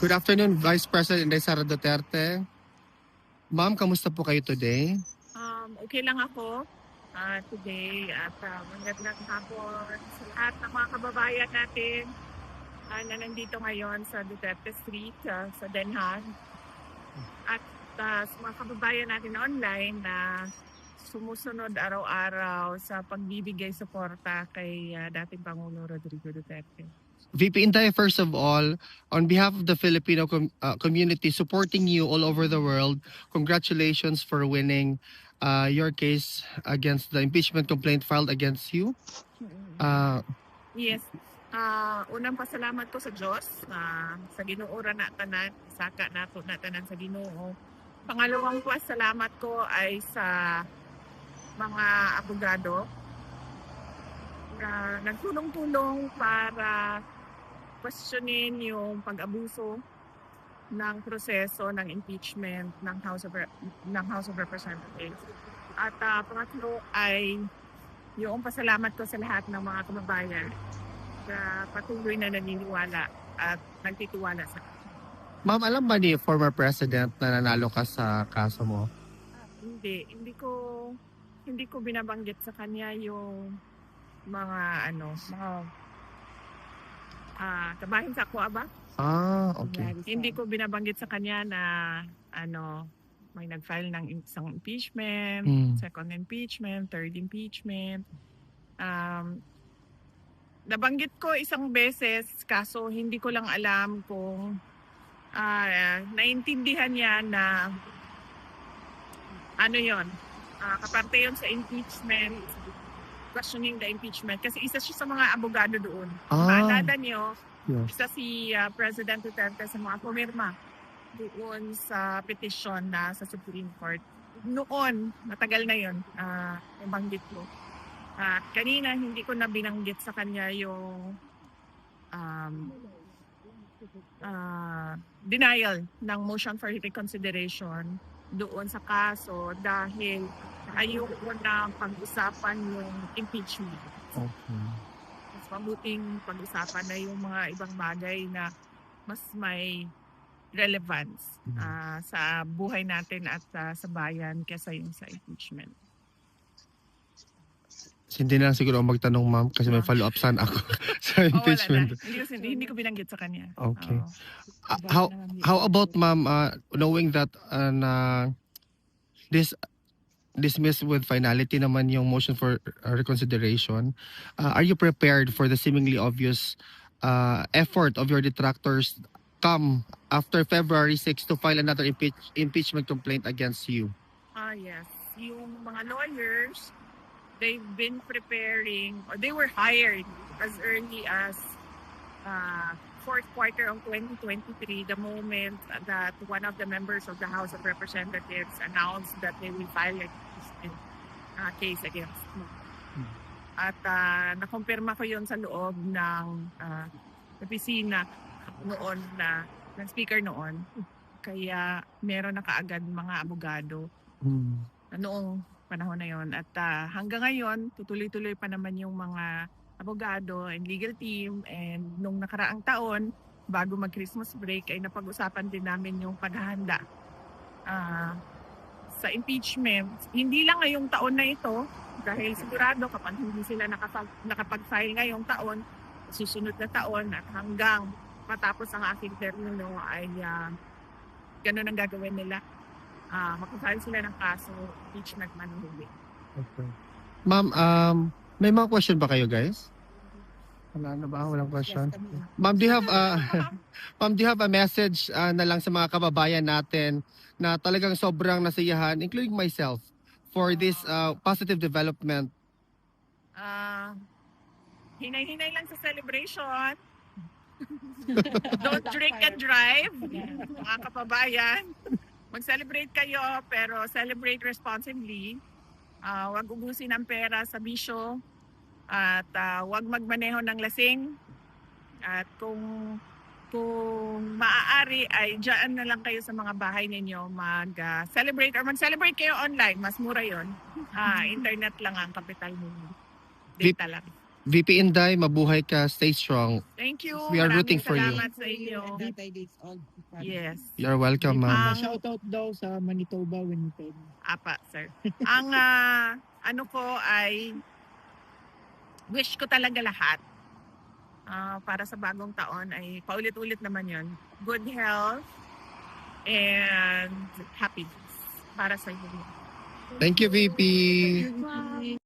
Good afternoon, Vice President Inday Sara Duterte. Ma'am, kamusta po kayo today? Okay lang ako today at magandang hapon sa lahat ng mga kababayan natin na nandito ngayon sa Duterte Street sa Den Haag at sa mga kababayan natin online na sumusunod araw-araw sa pagbibigay suporta kay dating Pangulo Rodrigo Duterte. VP Inday, first of all, on behalf of the Filipino community supporting you all over the world, congratulations for winning your case against the impeachment complaint filed against you. Yes. Unang pasalamat ko sa Diyos, sa Ginoo ra na tanan, saka nato na tanan sa Ginoo. Pangalawang pasalamat ko ay sa mga abogado na nagtulong-tulong para questionin yung pag-abuso ng proseso ng impeachment ng House of Representatives. At pangatlo ay yung pasalamat ko sa lahat ng mga kababayan na patuloy na naniniwala at nagtitiwala sa akin. Ma'am, alam ba ni former President na nanalo ka sa kaso mo? Hindi ko binabanggit sa kanya yung mga kabahin sa ako ba? Okay. Hindi ko binabanggit sa kanya na may nag-file ng isang impeachment, second impeachment, third impeachment. Nabanggit ko isang beses kaso hindi ko lang alam kung naintindihan niya na kaparte yun sa impeachment, questioning the impeachment kasi isa siya sa mga abogado doon. Maalala niyo, isa si President Duterte sa mga pumirma doon sa petition na sa Supreme Court. Noon, matagal na yun, nabanggit ko. Kanina, hindi ko na binanggit sa kanya yung denial ng motion for reconsideration doon sa kaso dahil ayoko na pag-usapan yung impeachment. Okay. Mas mabuting pag-usapan na yung mga ibang bagay na mas may relevance sa buhay natin at sa bayan kaysa yung sa impeachment. Hindi na lang siguro ako magtanong, ma'am, kasi may follow-up sana ako sa impeachment. Hindi ko binanggit sa kanya. Okay. How about, ma'am, knowing that dismissed with finality naman yung motion for reconsideration, are you prepared for the seemingly obvious effort of your detractors come after February 6 to file another impeachment complaint against you? Yes. Yung mga lawyers, they've been preparing, or they were hired as early as fourth quarter of 2023, the moment that one of the members of the House of Representatives announced that they will file a case against me. At nakumpirma ko yun sa loob ng opisina noon ng speaker noon. Kaya meron na kaagad mga abogado noong panahon na yon. At hanggang ngayon, tutuloy-tuloy pa naman yung mga abogado and legal team. And nung nakaraang taon, bago mag-Christmas break, ay napag-usapan din namin yung paghahanda sa impeachment. Hindi lang ngayong taon na ito, dahil sigurado kapag hindi sila nakapag-file ngayong taon, susunod na taon at hanggang matapos ang aking termino ay ganun ang gagawin nila. Makafile sila ng kaso, impeachment man o hindi. Okay. Ma'am, may mga question ba kayo, guys? Wala na ba? Walang question? Ma'am, do you have a message na lang sa mga kababayan natin na talagang sobrang nasiyahan, including myself, for this positive development? Hinay-hinay lang sa celebration. Don't drink and drive, mga kababayan. Mag-celebrate kayo, pero celebrate responsibly. Huwag ubusin ang pera sa bisyo. At huwag magmaneho ng lasing. At kung maaari ay dyan na lang kayo sa mga bahay ninyo mag-celebrate or mag-celebrate kayo online. Mas mura yon. Internet lang ang kapital mo. Data lang. VP Inday, mabuhay ka, stay strong. Thank you. We are rooting Maraming for you. salamat sa inyo. Yes. You're welcome, ma'am. Shoutout daw sa Manitoba, Winnipeg. Apa, sir. Ang ano ko ay wish ko talaga lahat para sa bagong taon ay paulit-ulit naman yon. Good health and happiness para sa inyo. Thank you, VP. Bye.